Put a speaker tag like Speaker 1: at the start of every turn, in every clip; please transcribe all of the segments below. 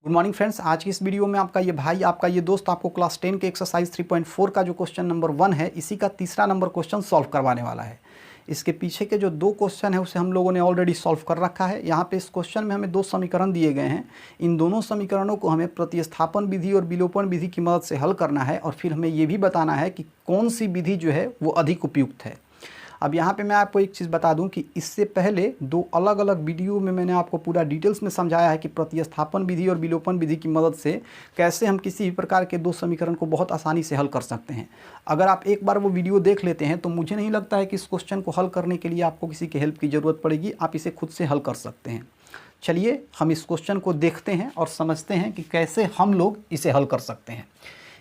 Speaker 1: Good morning friends. आज की इस वीडियो में आपका ये भाई, आपका ये दोस्त आपको क्लास 10 के एक्सरसाइज 3.4 का जो क्वेश्चन नंबर 1 है, इसी का तीसरा नंबर क्वेश्चन सॉल्व करवाने वाला है। इसके पीछे के जो दो क्वेश्चन है उसे हम लोगों ने ऑलरेडी सॉल्व कर रखा है। यहाँ पे इस क्वेश्चन में हमें दो समीकरण दिए गए हैं। इन दोनों समीकरणों को हमें प्रतिस्थापन विधि और विलोपन विधि की मदद से हल करना है और फिर हमें ये भी बताना है कि कौन सी विधि जो है वो अधिक उपयुक्त है। अब यहाँ पे मैं आपको एक चीज़ बता दूं कि इससे पहले दो अलग अलग वीडियो में मैंने आपको पूरा डिटेल्स में समझाया है कि प्रतिस्थापन विधि और विलोपन विधि की मदद से कैसे हम किसी भी प्रकार के दो समीकरण को बहुत आसानी से हल कर सकते हैं। अगर आप एक बार वो वीडियो देख लेते हैं तो मुझे नहीं लगता है कि इस क्वेश्चन को हल करने के लिए आपको किसी के हेल्प की ज़रूरत पड़ेगी, आप इसे खुद से हल कर सकते हैं। चलिए हम इस क्वेश्चन को देखते हैं और समझते हैं कि कैसे हम लोग इसे हल कर सकते हैं।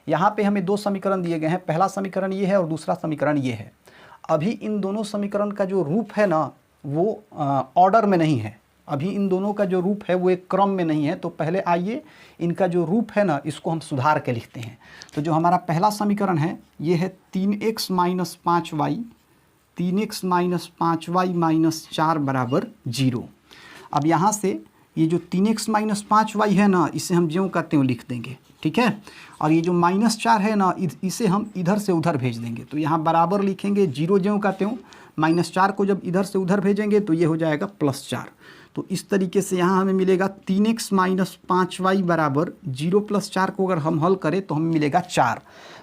Speaker 1: यहाँ पर हमें दो समीकरण दिए गए हैं, पहला समीकरण ये है और दूसरा समीकरण ये है। अभी इन दोनों समीकरण का जो रूप है ना वो ऑर्डर में नहीं है। अभी इन दोनों का जो रूप है वो एक क्रम में नहीं है। तो पहले आइए इनका जो रूप है ना इसको हम सुधार के लिखते हैं। तो जो हमारा पहला समीकरण है ये है 3x minus 5y 3x minus 5y minus 4 बराबर 0। अब यहाँ से ये जो 3x माइनस 5y है ना इसे हम ज्यों का त्यों लिख देंगे, ठीक है। और ये जो माइनस 4 है ना इसे हम इधर से उधर भेज देंगे। तो यहाँ बराबर लिखेंगे 0 ज्यों का त्यों, माइनस 4 को जब इधर से उधर भेजेंगे तो ये हो जाएगा प्लस 4। तो इस तरीके से यहाँ हमें मिलेगा 3x माइनस 5y बराबर 0 प्लस 4 को अगर हम हल करें तो हमें मिलेगा 4।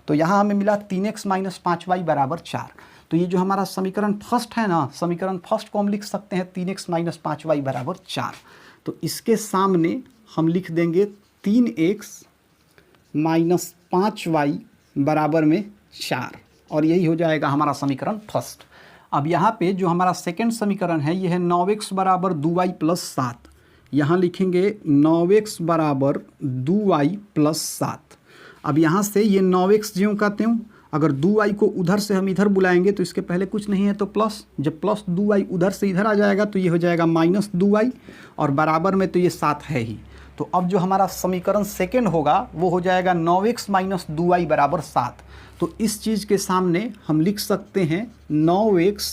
Speaker 1: तो यहाँ हमें मिला 3x माइनस 5y बराबर 4। तो ये जो हमारा समीकरण फर्स्ट है ना, समीकरण फर्स्ट को हम लिख सकते हैं 3x माइनस 5y बराबर 4। तो इसके सामने हम लिख देंगे 3x माइनस 5y बराबर में 4 और यही हो जाएगा हमारा समीकरण फर्स्ट। अब यहाँ पे जो हमारा सेकंड समीकरण है ये है 9x बराबर 2y प्लस 7। यहाँ लिखेंगे 9x बराबर 2y प्लस 7। अब यहाँ से ये 9x ज्यों का त्यों, अगर 2y को उधर से हम इधर बुलाएंगे तो इसके पहले कुछ नहीं है तो प्लस, जब प्लस 2y उधर से इधर आ जाएगा तो ये हो जाएगा माइनस 2y और बराबर में तो ये 7 है ही। तो अब जो हमारा समीकरण सेकंड होगा वो हो जाएगा 9x माइनस 2y बराबर 7। तो इस चीज़ के सामने हम लिख सकते हैं 9x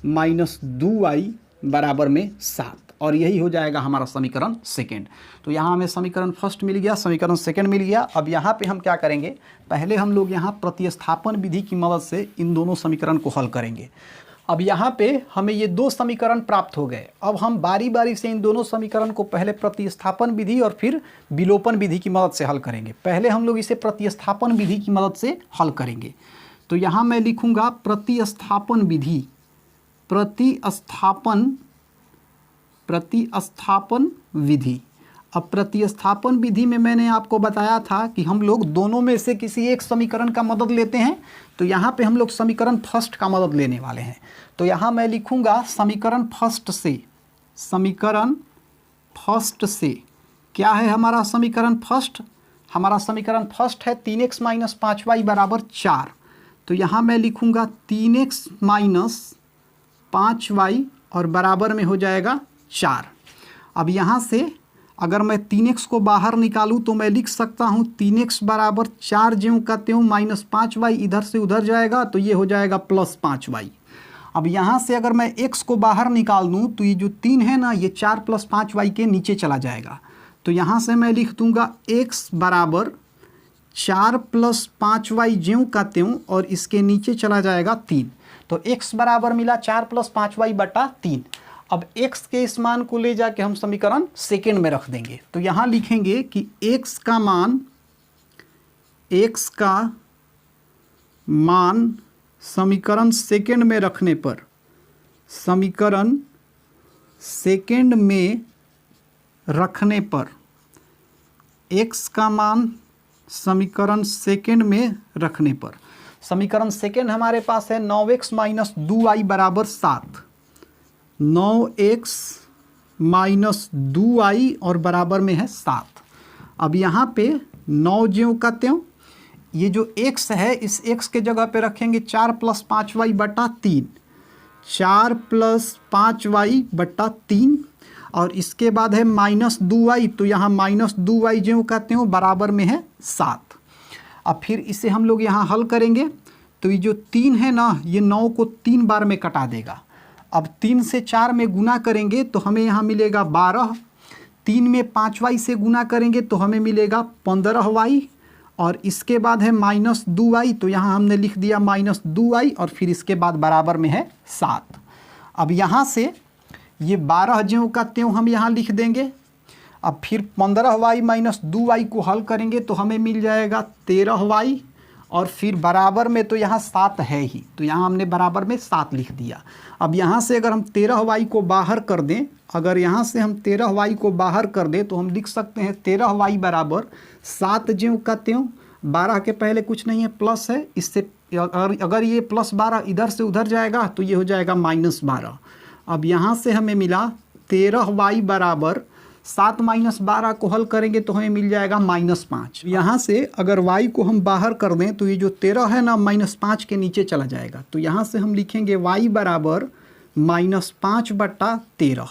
Speaker 1: माइनस 2y बराबर में 7 और यही हो जाएगा हमारा समीकरण सेकंड। तो यहाँ हमें समीकरण फर्स्ट मिल गया, समीकरण सेकंड मिल गया। अब यहाँ पे हम क्या करेंगे, पहले हम लोग यहाँ प्रतिस्थापन विधि की मदद से इन दोनों समीकरण को हल करेंगे। अब यहाँ पे हमें ये दो समीकरण प्राप्त हो गए। अब हम बारी बारी से इन दोनों समीकरण को पहले प्रतिस्थापन विधि और फिर विलोपन विधि की मदद से हल करेंगे। पहले हम लोग इसे प्रतिस्थापन विधि की मदद से हल करेंगे। तो यहाँ मैं लिखूँगा प्रतिस्थापन विधि, प्रतिस्थापन विधि। अब प्रतिस्थापन विधि में मैंने आपको बताया था कि हम लोग दोनों में से किसी एक समीकरण का मदद लेते हैं। तो यहाँ पे हम लोग समीकरण फर्स्ट का मदद लेने वाले हैं। तो यहाँ मैं लिखूँगा समीकरण फर्स्ट से क्या है हमारा समीकरण फर्स्ट? हमारा समीकरण फर्स्ट है 3x माइनस 5y बराबर 4। तो यहाँ मैं लिखूँगा 3x माइनस 5y और बराबर में हो जाएगा 4। अब यहाँ से अगर मैं 3x को बाहर निकालूं तो मैं लिख सकता हूं 3x बराबर 4 ज्यों का त्यों माइनस 5y इधर से उधर जाएगा तो ये हो जाएगा प्लस 5y। अब यहाँ से अगर मैं x को बाहर निकाल दूं तो ये जो 3 है ना ये 4 प्लस 5y के नीचे चला जाएगा। तो यहाँ से मैं लिख दूंगा x बराबर 4 प्लस 5y ज्यों का त्यों और इसके नीचे चला जाएगा 3। तो x बराबर मिला 4 प्लस 5y बटा 3। अब x के इस मान को ले जाके हम समीकरण सेकंड में रख देंगे। तो यहाँ लिखेंगे कि x का मान समीकरण सेकंड में रखने पर, समीकरण सेकंड में रखने पर x का मान समीकरण सेकंड में रखने पर, समीकरण सेकंड हमारे पास है 9x माइनस 2y बराबर 7। 9x माइनस 2y और बराबर में है 7। अब यहाँ पे 9 ज्यों का त्यों, ये जो x है इस x के जगह पे रखेंगे 4 प्लस 5y बटा 3, 4 प्लस 5y बटा 3 और इसके बाद है माइनस 2y। तो यहाँ माइनस 2y ज्यों का त्यों बराबर में है 7। अब फिर इसे हम लोग यहाँ हल करेंगे तो ये जो 3 है ना ये 9 को 3 बार में कटा देगा। अब 3 से 4 में गुना करेंगे तो हमें यहाँ मिलेगा 12। 3 में 5y से गुना करेंगे तो हमें मिलेगा 15y, और इसके बाद है -2y, तो यहाँ हमने लिख दिया -2y, और फिर इसके बाद बराबर में है 7। अब यहाँ से ये 12 ज्यों का त्यों हम यहाँ लिख देंगे। अब फिर 15y - 2y को हल करेंगे तो हमें मिल जाएगा 13y, और फिर बराबर में तो यहाँ 7 है ही, तो यहाँ हमने बराबर में 7 लिख दिया। अब यहाँ से अगर हम 13y को बाहर कर दें, अगर यहाँ से हम 13y को बाहर कर दें तो हम लिख सकते हैं 13y बराबर 7 ज्यों का त्यों, 12 के पहले कुछ नहीं है, प्लस है, इससे अगर ये +12 इधर से उधर जाएगा तो ये हो जाएगा -12। अब यहाँ से हमें मिला 13y बराबर 7 - 12 को हल करेंगे तो हमें मिल जाएगा -5। यहाँ से अगर y को हम बाहर कर दें तो ये जो 13 है ना -5 के नीचे चला जाएगा, तो यहाँ से हम लिखेंगे y बराबर -5/13।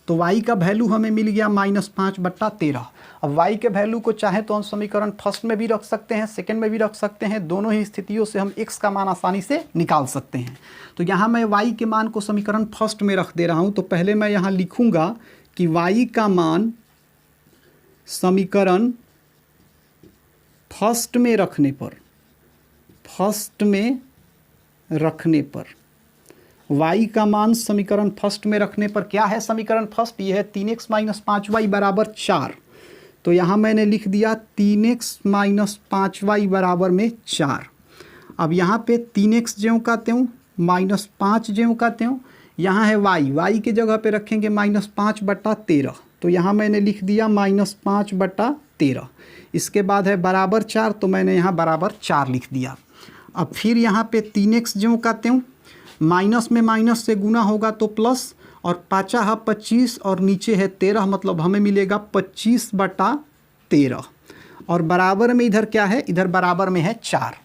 Speaker 1: तो y का वैल्यू हमें मिल गया -5/13। अब y के वैल्यू को चाहे तो हम समीकरण फर्स्ट में भी रख सकते हैं, सेकंड में भी रख सकते हैं, दोनों ही स्थितियों से हम x का मान आसानी से निकाल सकते हैं। तो यहाँ मैं y के मान को समीकरण फर्स्ट में रख दे रहा हूँ। तो पहले मैं यहाँ लिखूँगा कि y का मान समीकरण फर्स्ट में रखने पर y का मान समीकरण फर्स्ट में रखने पर क्या है समीकरण फर्स्ट, ये है 3x - 5y बराबर 4। तो यहाँ मैंने लिख दिया 3x - 5y बराबर में 4। अब यहाँ पे 3x ज्यों का त्यों -5 ज्यों का त्यों, यहाँ है y की जगह पे रखेंगे -5/13, तो यहाँ मैंने लिख दिया -5/13। इसके बाद है बराबर 4, तो मैंने यहाँ बराबर 4 लिख दिया। अब फिर यहाँ पे 3x ज्यों का त्यों, माइनस में माइनस से गुना होगा तो प्लस, और 5 है 25 और नीचे है 13, मतलब हमें मिलेगा 25/13, और बराबर में इधर क्या है, इधर बराबर में है 4।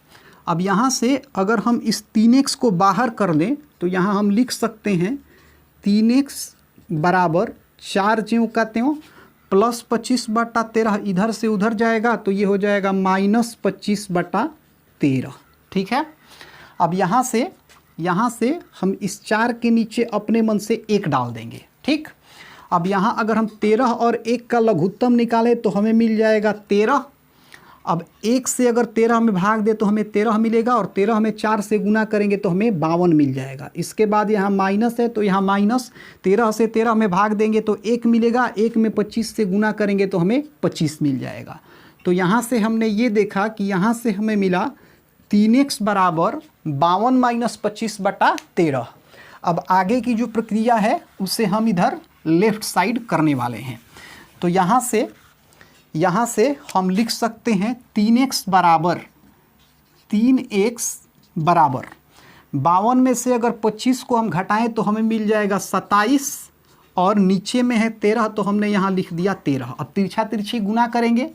Speaker 1: अब यहाँ से अगर हम इस 3x को बाहर कर लें तो यहाँ हम लिख सकते हैं 3x बराबर 4 ज्यों का त्यों प्लस 25/13, इधर से उधर जाएगा तो ये हो जाएगा -25/13। ठीक है। अब यहाँ से हम इस 4 के नीचे अपने मन से 1 डाल देंगे। ठीक। अब यहाँ अगर हम 13 और 1 का लघुत्तम निकालें तो हमें मिल जाएगा 13। अब 1 से अगर 13 में भाग दे तो हमें 13 मिलेगा, और 13 में 4 से गुना करेंगे तो हमें 52 मिल जाएगा। इसके बाद यहाँ माइनस है तो यहाँ माइनस, 13 से 13 में भाग देंगे तो 1 मिलेगा, 1 में 25 से गुना करेंगे तो हमें 25 मिल जाएगा। तो यहाँ से हमने ये देखा कि यहाँ से हमें मिला 3x बराबर 52 - 25/13। अब आगे की जो प्रक्रिया है उसे हम इधर लेफ्ट साइड करने वाले हैं। तो यहाँ से हम लिख सकते हैं 3x बराबर 52 में से अगर 25 को हम घटाएं तो हमें मिल जाएगा 27, और नीचे में है 13 तो हमने यहाँ लिख दिया 13। अब तिरछा तिरछी गुना करेंगे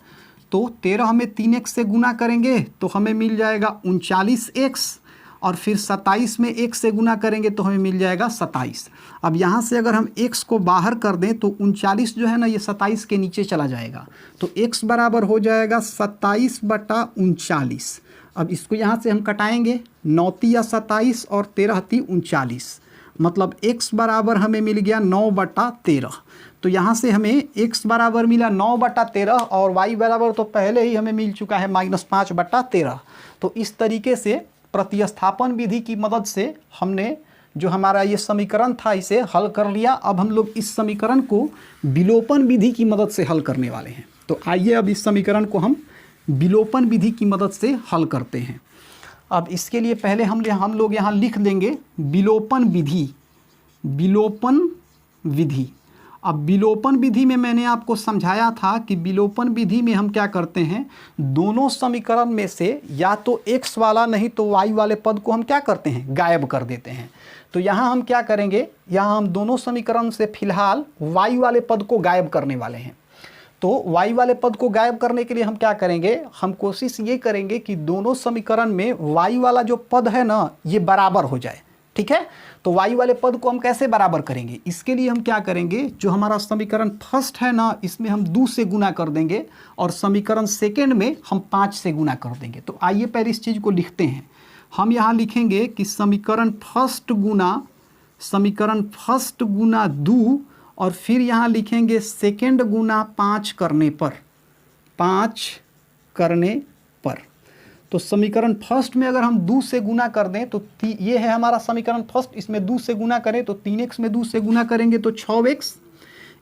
Speaker 1: तो 13 में 3x से गुना करेंगे तो हमें मिल जाएगा 39x, और फिर 27 में 1 से गुना करेंगे तो हमें मिल जाएगा 27। अब यहाँ से अगर हम x को बाहर कर दें तो 39 जो है ना ये 27 के नीचे चला जाएगा, तो x बराबर हो जाएगा 27/39। अब इसको यहाँ से हम कटाएंगे, 9 या 27 और 13 39, मतलब x बराबर हमें मिल गया 9/13। तो यहाँ से हमें x बराबर मिला 9/13, और y बराबर तो पहले ही हमें मिल चुका है -5/13। तो इस तरीके से प्रतिस्थापन विधि की मदद से हमने जो हमारा ये समीकरण था इसे हल कर लिया। अब हम लोग इस समीकरण को विलोपन विधि की मदद से हल करने वाले हैं। तो आइए अब इस समीकरण को हम विलोपन विधि की मदद से हल करते हैं। अब इसके लिए पहले हम लोग यहाँ लिख देंगे विलोपन विधि। अब विलोपन विधि में मैंने आपको समझाया था कि विलोपन विधि में हम क्या करते हैं, दोनों समीकरण में से या तो x वाला नहीं तो y वाले पद को हम क्या करते हैं, गायब कर देते हैं। तो यहाँ हम क्या करेंगे, यहाँ हम दोनों समीकरण से फिलहाल y वाले पद को गायब करने वाले हैं। तो y वाले पद को गायब करने के लिए हम क्या करेंगे, हम कोशिश ये करेंगे कि दोनों समीकरण में y वाला जो पद है ना ये बराबर हो जाए। ठीक है। तो y वाले पद को हम कैसे बराबर करेंगे, इसके लिए हम क्या करेंगे, जो हमारा समीकरण फर्स्ट है ना इसमें हम 2 से गुना कर देंगे, और समीकरण सेकेंड में हम 5 से गुना कर देंगे। तो आइए पहले इस चीज़ को लिखते हैं। हम यहाँ लिखेंगे कि समीकरण फर्स्ट गुना 2 और फिर यहाँ लिखेंगे सेकेंड गुना 5 करने पर, 5 करने पर। तो समीकरण फर्स्ट में अगर हम 2 से गुना कर दें तो ये है हमारा समीकरण फर्स्ट, इसमें 2 से गुना करें तो 3x में 2 से गुना करेंगे तो 6x,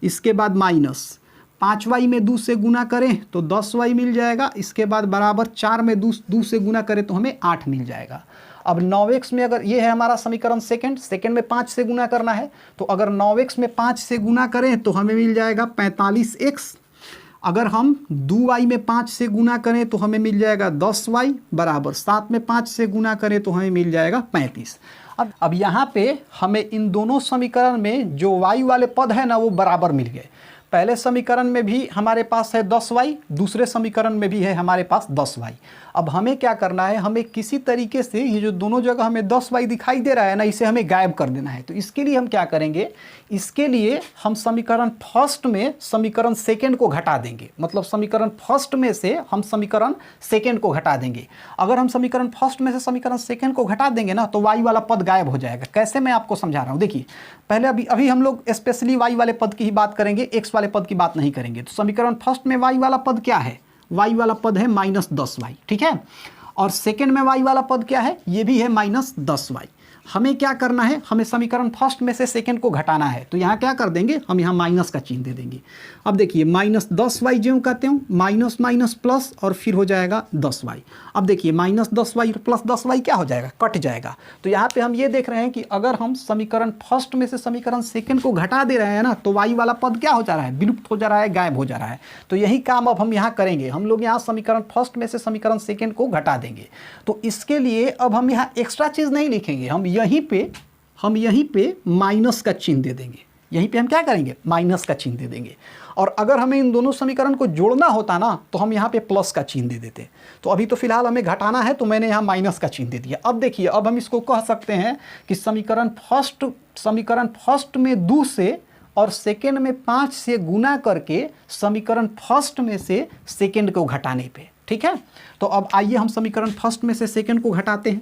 Speaker 1: इसके बाद माइनस 5y में 2 से गुना करें तो 10y मिल जाएगा, इसके बाद बराबर 4 में 2 से गुना करें तो हमें 8 मिल जाएगा। अब 9x में अगर ये है हमारा समीकरण सेकंड में 5 से गुना करना है, तो अगर 9x में 5 से गुना करें तो हमें मिल जाएगा 45x। अगर हम 2y में 5 से गुना करें तो हमें मिल जाएगा 10y, बराबर 7 में 5 से गुना करें तो हमें मिल जाएगा 35। अब यहाँ पे हमें इन दोनों समीकरण में जो y वाले पद है ना वो बराबर मिल गए। पहले समीकरण में भी हमारे पास है 10y, दूसरे समीकरण में भी है हमारे पास 10y। अब हमें क्या करना है, हमें किसी तरीके से ये जो दोनों जगह हमें 10y दिखाई दे रहा है ना, इसे हमें गायब कर देना है। तो इसके लिए हम क्या करेंगे, इसके लिए हम समीकरण फर्स्ट में समीकरण सेकंड को घटा देंगे। मतलब समीकरण फर्स्ट में से हम समीकरण सेकंड को घटा देंगे। अगर हम समीकरण फर्स्ट में से समीकरण सेकंड को घटा देंगे ना तो y वाला पद गायब हो जाएगा। कैसे, मैं आपको समझा रहा हूँ। देखिए पहले अभी हम लोग स्पेशली y वाले पद की ही बात करेंगे, x वाले पद की बात नहीं करेंगे। तो समीकरण फर्स्ट में y वाला पद क्या है, y वाला पद है -10y, ठीक है। और सेकंड में y वाला पद क्या है, ये भी है -10y। हमें क्या करना है, हमें समीकरण फर्स्ट में से सेकंड को घटाना है। तो यहाँ क्या कर देंगे, हम यहाँ माइनस का चिन्ह दे देंगे। अब देखिए -10y जो कहते हो, माइनस माइनस प्लस और फिर हो जाएगा 10y। अब देखिए -10y प्लस 10y क्या हो जाएगा, कट जाएगा। तो यहाँ पे हम ये देख रहे हैं कि अगर हम समीकरण फर्स्ट में से समीकरण सेकंड को घटा दे रहे हैं ना तो y वाला पद क्या हो जा रहा है, विलुप्त हो जा रहा है, गायब हो जा रहा है। तो यही काम अब हम यहाँ करेंगे। हम लोग यहाँ समीकरण फर्स्ट में से समीकरण सेकंड को घटा देंगे। तो इसके लिए अब हम यहाँ एक्स्ट्रा चीज़ नहीं लिखेंगे, हम यहीं पे माइनस का चिन्ह दे देंगे। यहीं पे हम क्या करेंगे, माइनस का चिन्ह दे देंगे। और अगर हमें इन दोनों समीकरण को जोड़ना होता ना तो हम यहाँ पे प्लस का चिन्ह दे देते। तो अभी तो फिलहाल हमें घटाना है तो मैंने यहाँ माइनस का चिन्ह दे दिया। अब देखिए, अब हम इसको कह सकते हैं कि समीकरण फर्स्ट में 2 से और सेकेंड में 5 से गुना करके समीकरण फर्स्ट में से सेकेंड को घटाने पे, ठीक है। तो अब आइए हम समीकरण फर्स्ट में से सेकेंड को घटाते हैं।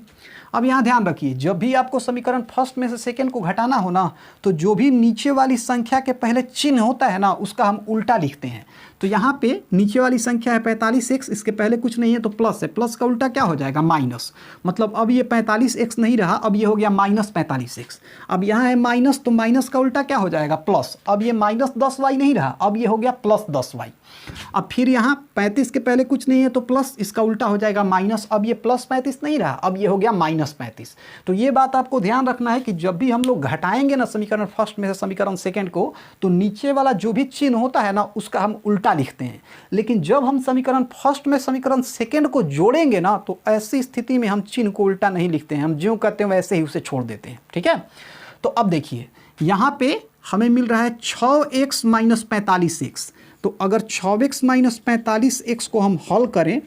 Speaker 1: अब यहाँ ध्यान रखिए, जब भी आपको समीकरण फर्स्ट में से सेकेंड को घटाना हो ना तो जो भी नीचे वाली संख्या के पहले चिन्ह होता है ना उसका हम उल्टा लिखते हैं। तो यहाँ पे नीचे वाली संख्या है 45x, इसके पहले कुछ नहीं है तो प्लस है, प्लस का उल्टा क्या हो जाएगा, माइनस। मतलब अब ये 45x नहीं रहा, अब ये हो गया -45x। अब यहाँ है माइनस, तो माइनस का उल्टा क्या हो जाएगा, प्लस। अब ये -10y नहीं रहा, अब ये हो गया +10y। अब फिर यहाँ 35 के पहले कुछ नहीं है तो प्लस, इसका उल्टा हो जाएगा माइनस। अब ये +35 नहीं रहा, अब ये हो गया -35। तो ये बात आपको ध्यान रखना है कि जब भी हम लोग घटाएंगे ना समीकरण फर्स्ट में से समीकरण सेकंड को, तो नीचे वाला जो भी चिन्ह होता है ना उसका हम उल्टा लिखते हैं। लेकिन जब हम समीकरण फर्स्ट में समीकरण सेकंड को जोड़ेंगे ना तो ऐसी स्थिति में हम चिन्ह को उल्टा नहीं लिखते हैं, हम जो कहते हैं वैसे ही उसे छोड़ देते हैं, ठीक है। तो अब देखिए यहाँ पे हमें मिल रहा है 6x - 45x। तो अगर 6x - 45x को हम हल करें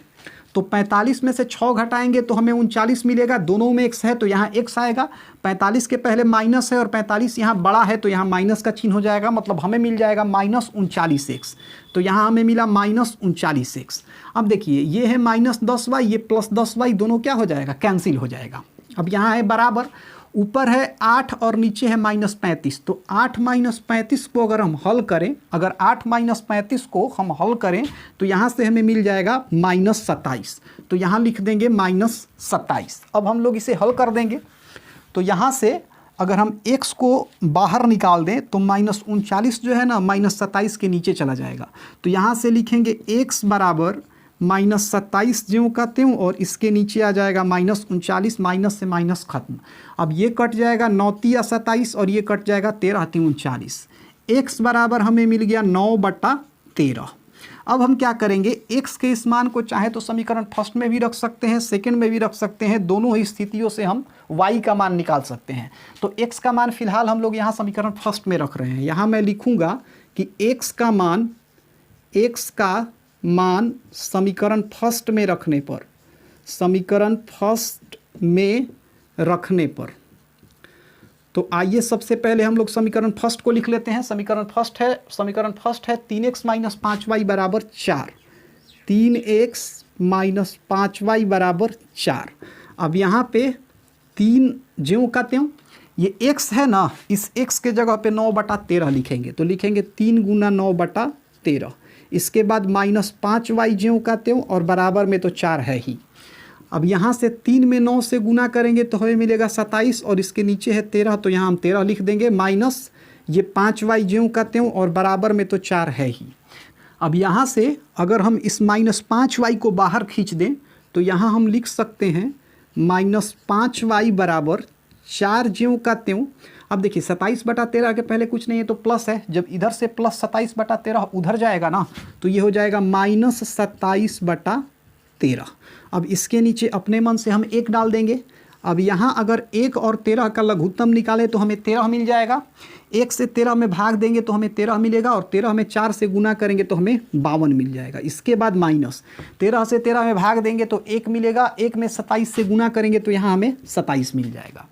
Speaker 1: तो 45 में से 6 घटाएंगे तो हमें 39 मिलेगा। दोनों में x है तो यहाँ x आएगा, 45 के पहले माइनस है और 45 यहाँ बड़ा है तो यहाँ माइनस का चिन्ह हो जाएगा। मतलब हमें मिल जाएगा -39x। तो यहाँ हमें मिला -39x। अब देखिए ये है -10y, ये +10y, दोनों क्या हो जाएगा, कैंसिल हो जाएगा। अब यहाँ है बराबर, ऊपर है 8 और नीचे है -35। तो 8 - 35 को अगर हम हल करें, अगर 8 - 35 को हम हल करें तो यहाँ से हमें मिल जाएगा -27। तो यहाँ लिख देंगे -27। अब हम लोग इसे हल कर देंगे। तो यहाँ से अगर हम x को बाहर निकाल दें तो -39 जो है ना -27 के नीचे चला जाएगा। तो यहाँ से लिखेंगे x बराबर -27 ज्यों का त्यों, और इसके नीचे आ जाएगा -39, माइनस से माइनस खत्म। अब ये कट जाएगा 9 × 27 और ये कट जाएगा 13 × 39। x बराबर हमें मिल गया 9/13। अब हम क्या करेंगे, x के इस मान को चाहे तो समीकरण फर्स्ट में भी रख सकते हैं, सेकंड में भी रख सकते हैं। दोनों ही स्थितियों से हम y का मान निकाल सकते हैं। तो x का मान फिलहाल हम लोग यहाँ समीकरण फर्स्ट में रख रहे हैं। यहाँ मैं लिखूँगा कि x का मान समीकरण फर्स्ट में रखने पर, तो आइए सबसे पहले हम लोग समीकरण फर्स्ट को लिख लेते हैं। समीकरण फर्स्ट है 3x - 5y बराबर 4। 3x - 5y बराबर 4। अब यहाँ पे 3 ज्यों का त्यों, ये x है ना, इस x के जगह पे 9/13 लिखेंगे, तो लिखेंगे 3 गुना 9/13। इसके बाद -5y ज्यों का त्यों और बराबर में तो 4 है ही। अब यहाँ से 3 में 9 से गुना करेंगे तो हमें मिलेगा 27 और इसके नीचे है 13, तो यहाँ हम 13 लिख देंगे माइनस ये 5y ज्यों का त्यों और बराबर में तो 4 है ही। अब यहाँ से अगर हम इस -5y को बाहर खींच दें तो यहाँ हम लिख सकते हैं -5y बराबर 4 ज्यों का त्यों। अब देखिए 27/13 के पहले कुछ नहीं है तो प्लस है, जब इधर से प्लस 27/13 उधर जाएगा ना तो ये हो जाएगा -27/13। अब इसके नीचे अपने मन से हम 1 डाल देंगे। अब यहाँ अगर 1 और 13 का लघुत्तम निकालें तो हमें 13 मिल जाएगा। 1 से 13 में भाग देंगे तो हमें 13 मिलेगा और 13 में 4 से गुना करेंगे तो हमें 52 मिल जाएगा। इसके बाद माइनस 13 से 13 में भाग देंगे तो 1 मिलेगा, 1 में 27 से गुना करेंगे तो यहाँ हमें 27 मिल जाएगा।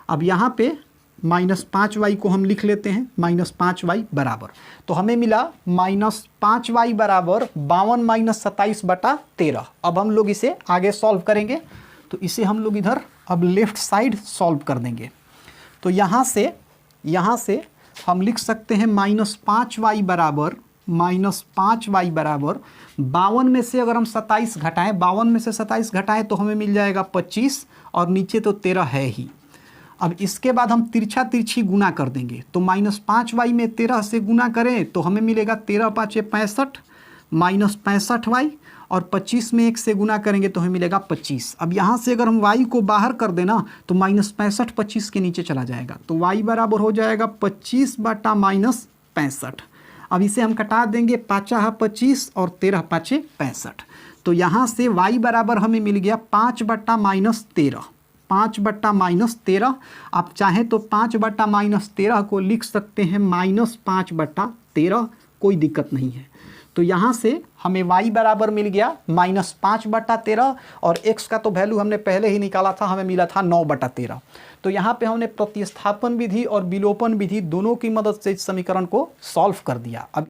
Speaker 1: अब यहाँ पे -5y को हम लिख लेते हैं, -5y बराबर, तो हमें मिला -5y बराबर 52 - 27/13। अब हम लोग इसे आगे सॉल्व करेंगे, तो इसे हम लोग इधर अब लेफ़्ट साइड सॉल्व कर देंगे। तो यहाँ से हम लिख सकते हैं -5y बराबर 52 में से अगर हम 27 घटाएं, 52 में से 27 घटाएं तो हमें मिल जाएगा 25 और नीचे तो 13 है ही। अब इसके बाद हम तिरछी गुना कर देंगे, तो -5y में 13 से गुना करें तो हमें मिलेगा 13 × 5 = 65 -65y और 25 में 1 से गुना करेंगे तो हमें मिलेगा 25। अब यहाँ से अगर हम y को बाहर कर देना तो -65 25 के नीचे चला जाएगा, तो y बराबर हो जाएगा 25/-65। अब इसे हम कटा देंगे, 5 × 25 और 13 × 5 = 65। तो यहाँ से y बराबर हमें मिल गया 5/-13। 5/-13, आप चाहें तो 5/-13 को लिख सकते हैं -5/13, कोई दिक्कत नहीं है। तो यहाँ से हमें y बराबर मिल गया -5/13 और x का तो वैल्यू हमने पहले ही निकाला था, हमें मिला था 9/13। तो यहाँ पे हमने प्रतिस्थापन विधि और विलोपन विधि दोनों की मदद से इस समीकरण को सॉल्व कर दिया। अब